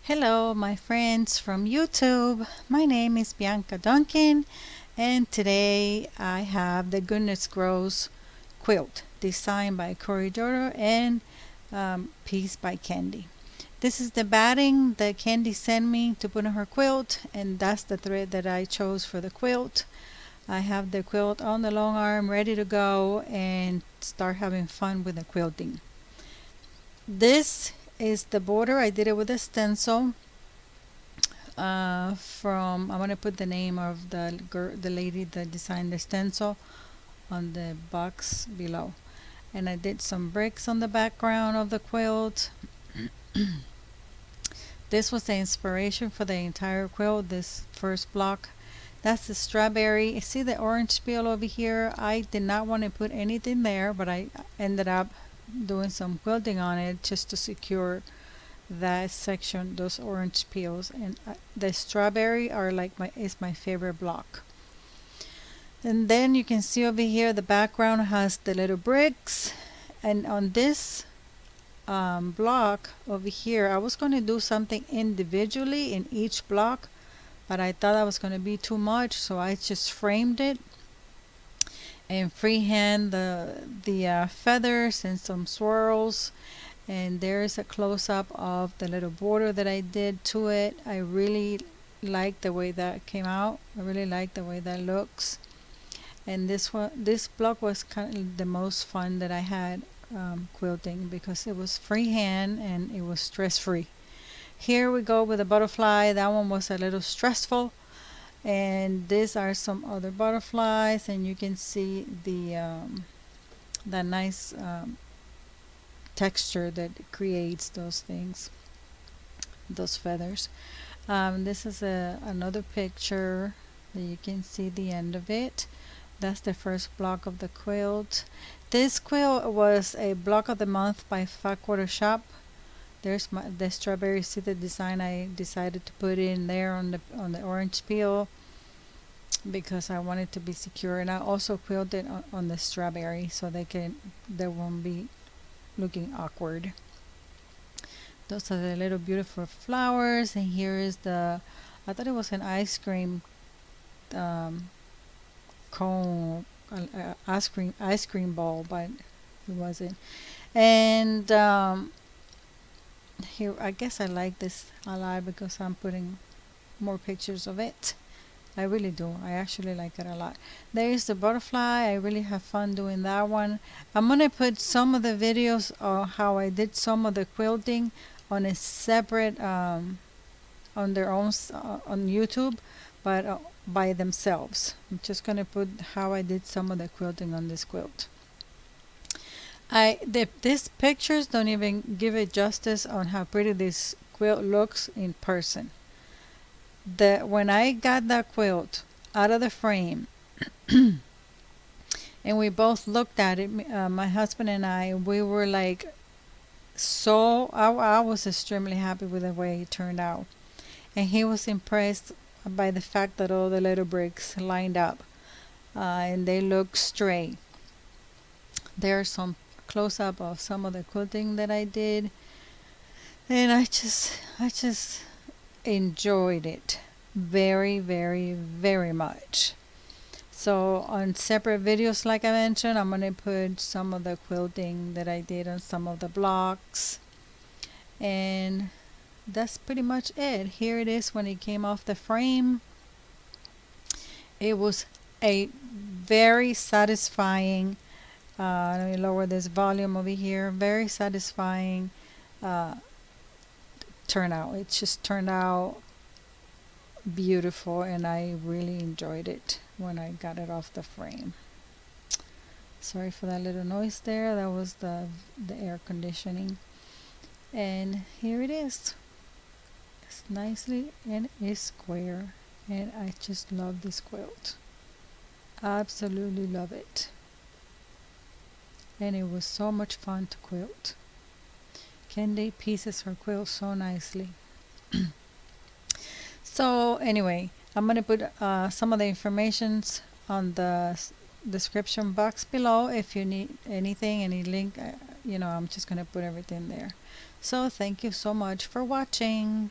Hello, my friends from YouTube. My name is Bianca Duncan, and today I have the Goodness Grows quilt designed by Cory Dodo and piece by Candy. This is the batting that Candy sent me to put on her quilt, and that's the thread that I chose for the quilt. I have the quilt on the long arm ready to go and start having fun with the quilting. This is the border. I did it with a stencil I'm gonna put the name of the lady that designed the stencil on the box below. And I did some bricks on the background of the quilt. This was the inspiration for the entire quilt, this first block. That's the strawberry. See the orange peel over here? I did not want to put anything there, but I ended up doing some quilting on it just to secure that section, those orange peels. And the strawberry is my favorite block. And then you can see over here the background has the little bricks, and on this block over here I was going to do something individually in each block, but I thought that was going to be too much, so I just framed it and freehand the feathers and some swirls. And there's a close-up of the little border that I did to it. I really like the way that came out. I really like the way that looks. And this block was kind of the most fun that I had quilting, because it was freehand and it was stress-free. Here we go with a butterfly. That one was a little stressful. And these are some other butterflies, and you can see that nice texture that creates those things, those feathers. This is another picture that you can see the end of it. That's the first block of the quilt. This quilt was a block of the month by Fat Quarter Shop. There's the strawberry seeded design. I decided to put in there on the orange peel because I wanted to be secure, and I also quilted on the strawberry so they won't be looking awkward. Those are the little beautiful flowers, and here is I thought it was an ice cream cone, ice cream ball, but it wasn't. And here, I guess I like this a lot because I'm putting more pictures of it. I really do. I actually like it a lot. There is the butterfly. I really have fun doing that one. I'm going to put some of the videos of how I did some of the quilting on a separate, on their own, on YouTube, but by themselves. I'm just going to put how I did some of the quilting on this quilt. These pictures don't even give it justice on how pretty this quilt looks in person. When I got that quilt out of the frame and we both looked at it, my husband and we were like, I was extremely happy with the way it turned out, and he was impressed by the fact that all the little bricks lined up and they look straight. There's some close-up of some of the quilting that I did, and I just enjoyed it very, very, very much. So on separate videos, like I mentioned, I'm going to put some of the quilting that I did on some of the blocks, and that's pretty much it. Here it is when it came off the frame. It was a very satisfying, let me lower this volume over here, very satisfying turnout. It just turned out beautiful, and I really enjoyed it when I got it off the frame. Sorry for that little noise there. That was the air conditioning. And here it is. It's nicely and it's square, and I just love this quilt. Absolutely love it. And it was so much fun to quilt. Candy pieces her quilt so nicely. So anyway, I'm going to put some of the informations on the description box below. If you need anything, any link, I'm just going to put everything there. So thank you so much for watching.